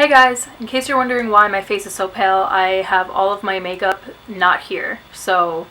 Hey guys, in case you're wondering why my face is so pale, I have all of my makeup not here, so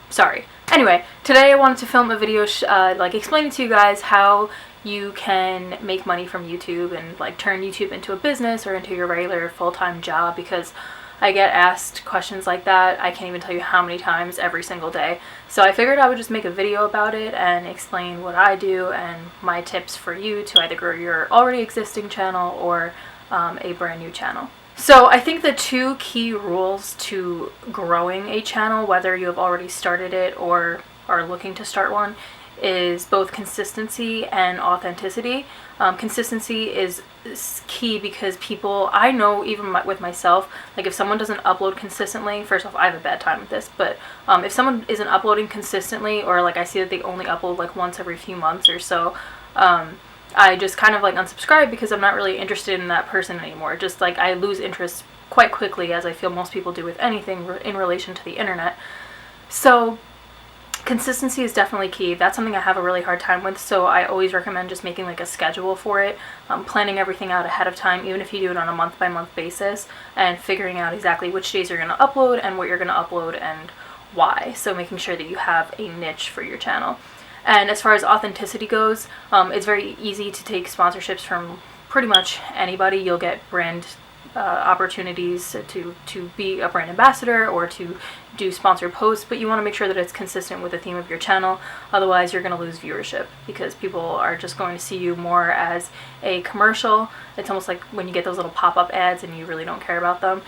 sorry. Anyway, today I wanted to film a video explaining to you guys how you can make money from YouTube and turn YouTube into a business or into your regular full-time job, because I get asked questions like that. I can't even tell you how many times every single day. So I figured I would just make a video about it and explain what I do and my tips for you to either grow your already existing channel or a brand new channel. So I think the two key rules to growing a channel, whether you have already started it or are looking to start one, is both consistency and authenticity. Consistency is key because people, I know even with myself, if someone doesn't upload consistently, first off, I have a bad time with this, but if someone isn't uploading consistently, or I see that they only upload once every few months or so, I just kind of unsubscribe because I'm not really interested in that person anymore. Just I lose interest quite quickly, as I feel most people do with anything in relation to the internet. So consistency is definitely key. That's something I have a really hard time with, so I always recommend just making a schedule for it, planning everything out ahead of time, even if you do it on a month-by-month basis, and figuring out exactly which days you're going to upload and what you're going to upload and why. So making sure that you have a niche for your channel. And as far as authenticity goes, it's very easy to take sponsorships from pretty much anybody. You'll get brand opportunities to be a brand ambassador or to do sponsored posts, but you want to make sure that it's consistent with the theme of your channel. Otherwise, you're going to lose viewership because people are just going to see you more as a commercial. It's almost like when you get those little pop-up ads and you really don't care about them,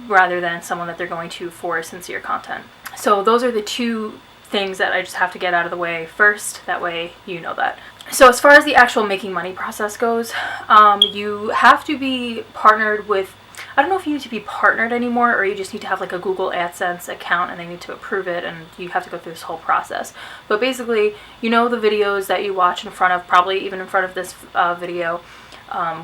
rather than someone that they're going to for sincere content. So those are the two things that I just have to get out of the way first, that way you know that. So as far as the actual making money process goes, you have to be partnered with, I don't know if you need to be partnered anymore, or you just need to have a Google Adsense account and they need to approve it and you have to go through this whole process. But basically, the videos that you watch in front of, probably even in front of this video,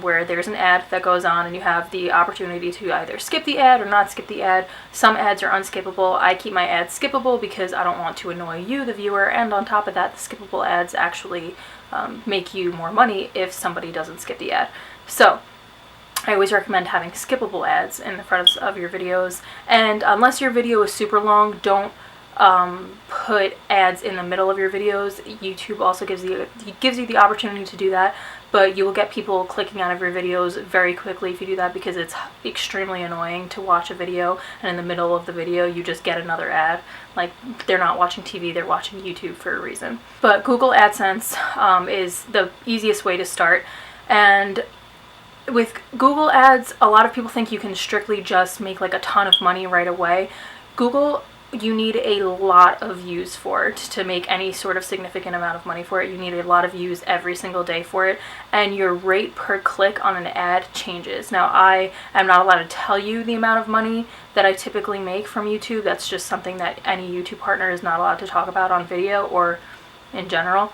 where there's an ad that goes on and you have the opportunity to either skip the ad or not skip the ad. Some ads are unskippable. I keep my ads skippable because I don't want to annoy you, the viewer, and on top of that, the skippable ads actually make you more money if somebody doesn't skip the ad. So I always recommend having skippable ads in the front of your videos, and unless your video is super long, don't put ads in the middle of your videos. YouTube also gives you the opportunity to do that, but you will get people clicking out of your videos very quickly if you do that, because it's extremely annoying to watch a video and in the middle of the video you just get another ad. They're not watching TV, they're watching YouTube for a reason. But Google Adsense is the easiest way to start, and with Google Ads, a lot of people think you can strictly just make a ton of money right away. Google, you need a lot of views for it to make any sort of significant amount of money for it. You need a lot of views every single day for it, and your rate per click on an ad changes. Now, I am not allowed to tell you the amount of money that I typically make from YouTube. That's just something that any YouTube partner is not allowed to talk about on video or in general.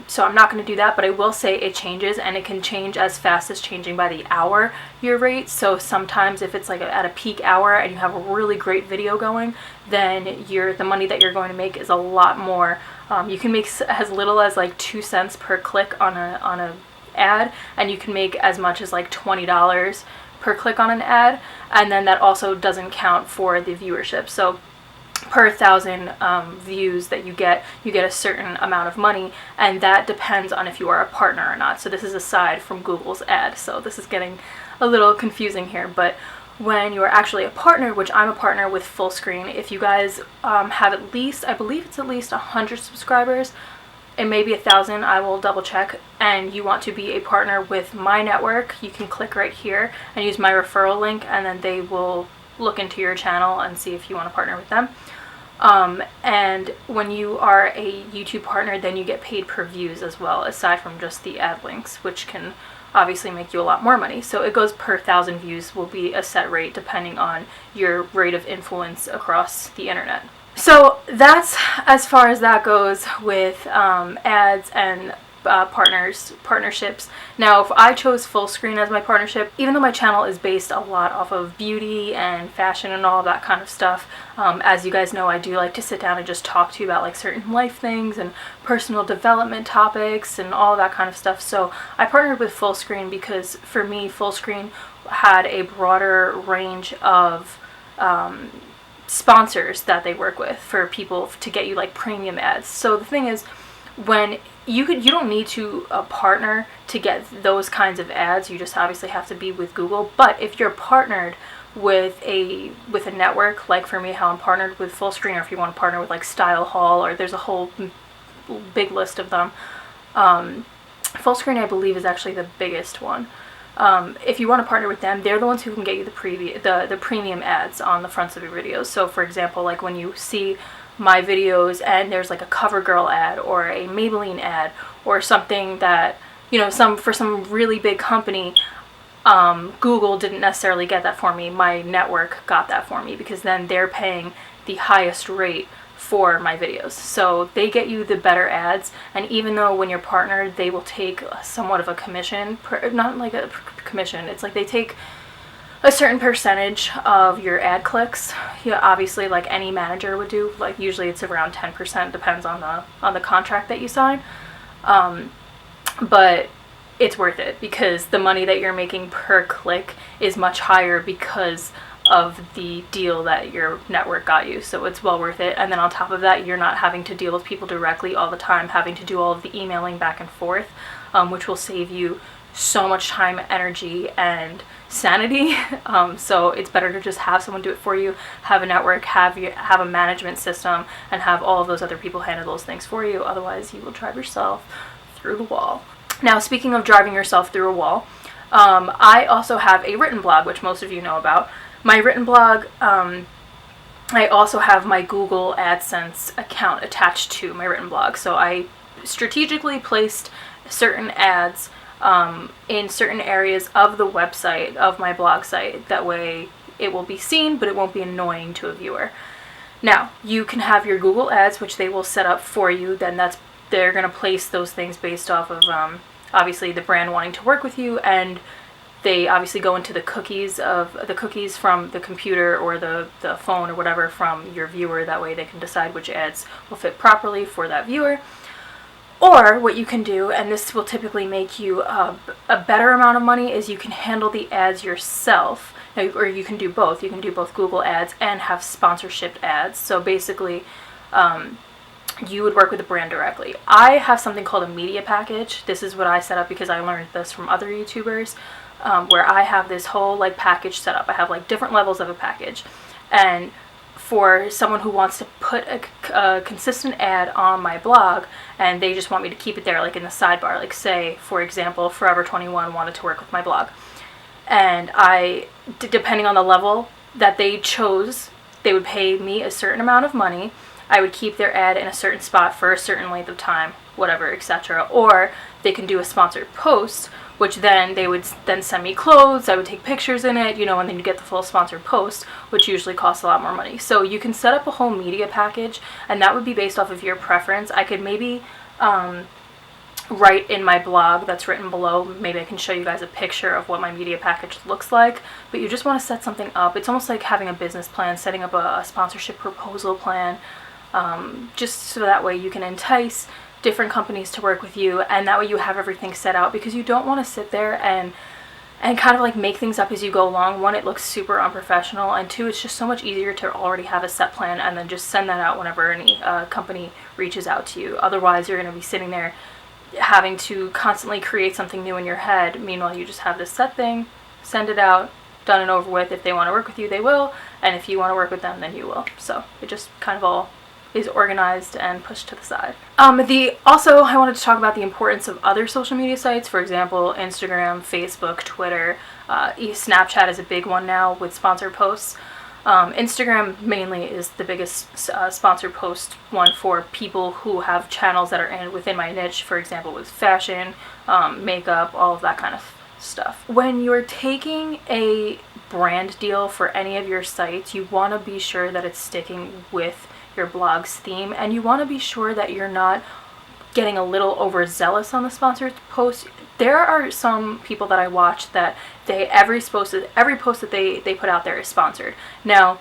So I'm not going to do that, but I will say it changes, and it can change as fast as changing by the hour your rate. So sometimes if it's at a peak hour and you have a really great video going, then the money that you're going to make is a lot more. You can make as little as 2 cents per click on a ad, and you can make as much as $20 per click on an ad, and then that also doesn't count for the viewership. So per 1,000 views that you get a certain amount of money, and that depends on if you are a partner or not. So this is aside from Google's ad, so this is getting a little confusing here. But when you are actually a partner, which I'm a partner with Fullscreen, if you guys have at least, I believe it's at least 100 subscribers, it may be 1,000, I will double check, and you want to be a partner with my network, you can click right here and use my referral link, and then they will look into your channel and see if you want to partner with them. And when you are a YouTube partner, then you get paid per views as well, aside from just the ad links, which can obviously make you a lot more money. So it goes per 1,000 views, will be a set rate depending on your rate of influence across the internet. So that's as far as that goes with ads and partnerships. Now, if I chose full screen as my partnership, even though my channel is based a lot off of beauty and fashion and all that kind of stuff, as you guys know, I do like to sit down and just talk to you about like certain life things and personal development topics and all that kind of stuff. So I partnered with full screen because for me, full screen had a broader range of sponsors that they work with for people to get you like premium ads. So the thing is, when you don't need to partner to get those kinds of ads. You just obviously have to be with Google. But if you're partnered with a network, like for me, how I'm partnered with Full Screen, or if you want to partner with like Style Hall, or there's a whole big list of them. Full Screen, I believe, is actually the biggest one. If you want to partner with them, they're the ones who can get you the premium ads on the fronts of your videos. So for example, like when you see my videos and there's like a CoverGirl ad or a Maybelline ad or something that, you know, for some really big company, Google didn't necessarily get that for me. My network got that for me because then they're paying the highest rate for my videos. So they get you the better ads, and even though when you're partnered, they will take somewhat of a commission, not like a commission, it's like they take a certain percentage of your ad clicks. Yeah, obviously, like any manager would do. Like usually it's around 10%, depends on the contract that you sign. But it's worth it because the money that you're making per click is much higher because of the deal that your network got you. So it's well worth it. And then on top of that, you're not having to deal with people directly all the time, having to do all of the emailing back and forth, which will save you so much time, energy, and sanity. So it's better to just have someone do it for you, have a network, have a management system, and have all of those other people handle those things for you. Otherwise, you will drive yourself through the wall. Now, speaking of driving yourself through a wall, I also have a written blog, which most of you know about. My written blog, I also have my Google AdSense account attached to my written blog. So I strategically placed certain ads in certain areas of the website, of my blog site. That way it will be seen, but it won't be annoying to a viewer. Now, you can have your Google ads, which they will set up for you. Then they're going to place those things based off of obviously the brand wanting to work with you, and they obviously go into the cookies from the computer or the phone or whatever from your viewer. That way they can decide which ads will fit properly for that viewer. Or what you can do, and this will typically make you a better amount of money, is you can handle the ads yourself. Or you can do both. You can do both Google ads and have sponsorship ads. So basically, you would work with the brand directly. I have something called a media package. This is what I set up because I learned this from other YouTubers, where I have this whole like package set up. I have like different levels of a package. And for someone who wants to put a consistent ad on my blog and they just want me to keep it there, like in the sidebar, like say, for example, Forever 21 wanted to work with my blog. And depending on the level that they chose, they would pay me a certain amount of money. I would keep their ad in a certain spot for a certain length of time, whatever, etc. Or they can do a sponsored post, which then they would then send me clothes. I would take pictures in it, you know, and then you get the full sponsored post, which usually costs a lot more money. So you can set up a whole media package, and that would be based off of your preference. I could maybe write in my blog that's written below, maybe I can show you guys a picture of what my media package looks like, but you just want to set something up. It's almost like having a business plan, setting up a sponsorship proposal plan, just so that way you can entice different companies to work with you, and that way you have everything set out, because you don't want to sit there and kind of like make things up as you go along. One, it looks super unprofessional, and two, it's just so much easier to already have a set plan and then just send that out whenever any company reaches out to you. Otherwise, you're going to be sitting there having to constantly create something new in your head. Meanwhile, you just have this set thing, send it out, done and over with. If they want to work with you, they will, and if you want to work with them, then you will. So it just kind of all is organized and pushed to the side. Also, I wanted to talk about the importance of other social media sites. For example, Instagram, Facebook, Twitter, Snapchat is a big one now with sponsored posts. Instagram mainly is the biggest sponsored post one for people who have channels that are within my niche, for example, with fashion, makeup, all of that kind of stuff. When you're taking a brand deal for any of your sites, you want to be sure that it's sticking with your blog's theme, and you want to be sure that you're not getting a little overzealous on the sponsored posts. There are some people that I watch that every post that they put out there is sponsored. Now,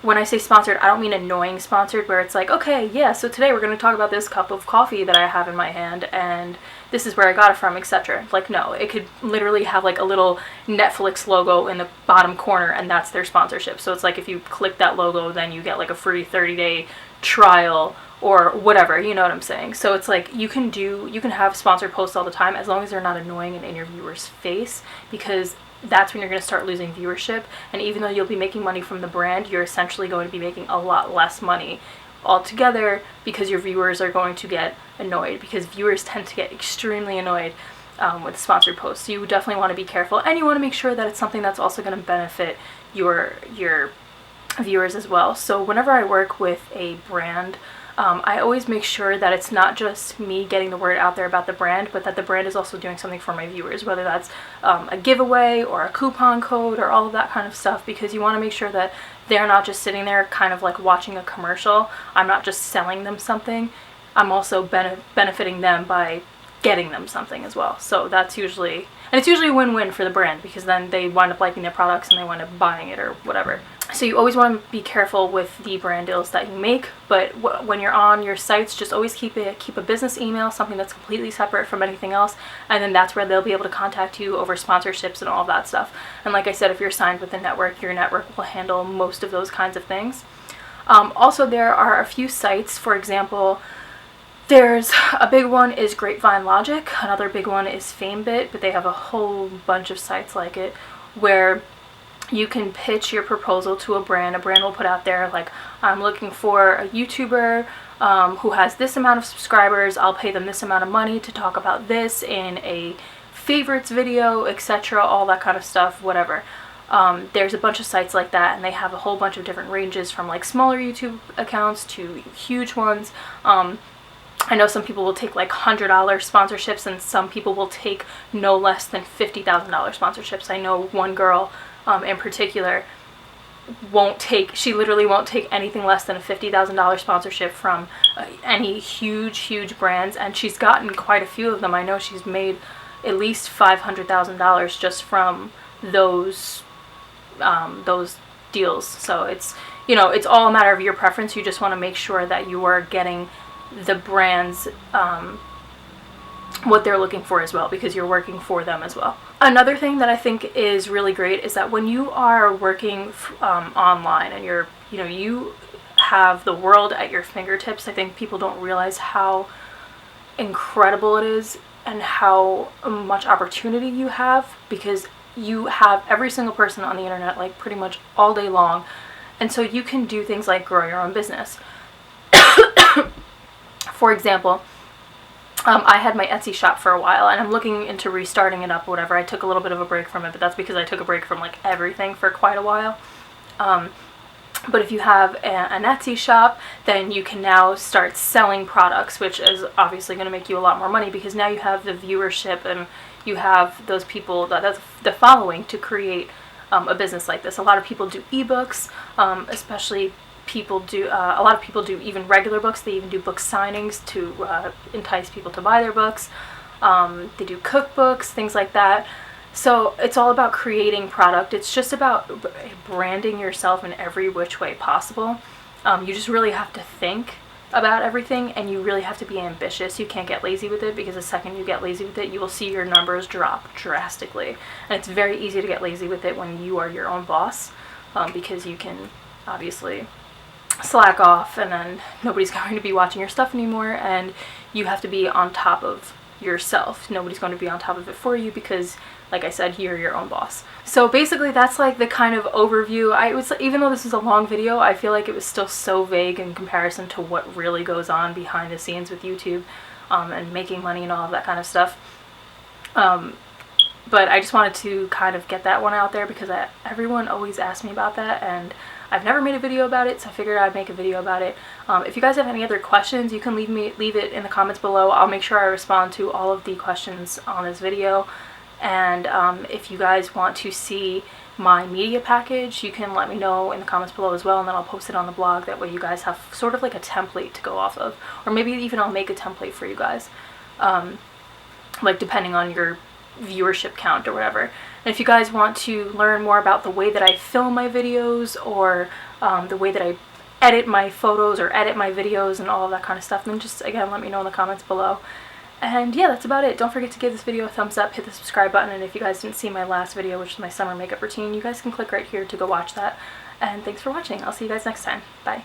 when I say sponsored, I don't mean annoying sponsored, where it's like, okay, yeah, so today we're going to talk about this cup of coffee that I have in my hand, and this is where I got it from, etc. Like, no, it could literally have like a little Netflix logo in the bottom corner, and that's their sponsorship. So it's like if you click that logo, then you get like a free 30-day trial or whatever, you know what I'm saying? So it's like you can have sponsored posts all the time, as long as they're not annoying and in your viewer's face, because that's when you're going to start losing viewership. And even though you'll be making money from the brand, you're essentially going to be making a lot less money altogether, because your viewers are going to get annoyed, because viewers tend to get extremely annoyed with sponsored posts. So you definitely want to be careful, and you want to make sure that it's something that's also going to benefit your viewers as well. So whenever I work with a brand, I always make sure that it's not just me getting the word out there about the brand, but that the brand is also doing something for my viewers, whether that's a giveaway or a coupon code or all of that kind of stuff, because you want to make sure that they're not just sitting there kind of like watching a commercial. I'm not just selling them something. I'm also benefiting them by getting them something as well. So that's usually, and it's usually a win-win for the brand, because then they wind up liking their products and they wind up buying it or whatever. So you always want to be careful with the brand deals that you make, but when you're on your sites, just always keep a business email, something that's completely separate from anything else, and then that's where they'll be able to contact you over sponsorships and all of that stuff. And like I said, if you're signed with a network, your network will handle most of those kinds of things. Also, there are a few sites, for example, there's a big one is Grapevine Logic, another big one is FameBit, but they have a whole bunch of sites like it where you can pitch your proposal to a brand. A brand will put out there like, I'm looking for a YouTuber who has this amount of subscribers. I'll pay them this amount of money to talk about this in a favorites video, etc. All that kind of stuff, whatever. There's a bunch of sites like that, and they have a whole bunch of different ranges from like smaller YouTube accounts to huge ones. I know some people will take like $100 sponsorships, and some people will take no less than $50,000 sponsorships. I know one girl in particular she literally won't take anything less than a $50,000 sponsorship from any huge brands, and she's gotten quite a few of them. I know she's made at least $500,000 just from those deals. So it's, you know, it's all a matter of your preference. You just want to make sure that you are getting the brands what they're looking for as well, because you're working for them as well. Another thing that I think is really great is that when you are working online and you have the world at your fingertips, I think people don't realize how incredible it is and how much opportunity you have, because you have every single person on the internet like pretty much all day long, and so you can do things like grow your own business. For example, I had my Etsy shop for a while, and I'm looking into restarting it up, whatever. I took a little bit of a break from it, but that's because I took a break from like everything for quite a while. But if you have an Etsy shop, then you can now start selling products, which is obviously going to make you a lot more money, because now you have the viewership and you have those people, that's the following to create a business like this. A lot of people do ebooks, especially a lot of people do even regular books. They even do book signings to entice people to buy their books. They do cookbooks, things like that. So it's all about creating product. It's just about branding yourself in every which way possible. You just really have to think about everything, and you really have to be ambitious. You can't get lazy with it, because the second you get lazy with it, you will see your numbers drop drastically. And it's very easy to get lazy with it when you are your own boss, because you can obviously slack off and then nobody's going to be watching your stuff anymore, and you have to be on top of yourself. Nobody's going to be on top of it for you, because like I said, you're your own boss. So basically that's like the kind of overview. Even though this is a long video, I feel like it was still so vague in comparison to what really goes on behind the scenes with YouTube and making money and all of that kind of stuff. But I just wanted to kind of get that one out there, because everyone always asks me about that, and I've never made a video about it, so I figured I'd make a video about it. If you guys have any other questions, you can leave it in the comments below. I'll make sure I respond to all of the questions on this video. And if you guys want to see my media package, you can let me know in the comments below as well, and then I'll post it on the blog. That way you guys have sort of like a template to go off of, or maybe even I'll make a template for you guys, like depending on your viewership count or whatever. And if you guys want to learn more about the way that I film my videos, or the way that I edit my photos or edit my videos and all of that kind of stuff, then just again let me know in the comments below. And yeah, that's about it. Don't forget to give this video a thumbs up, hit the subscribe button, and if you guys didn't see my last video, which is my summer makeup routine, you guys can click right here to go watch that. And thanks for watching. I'll see you guys next time. Bye.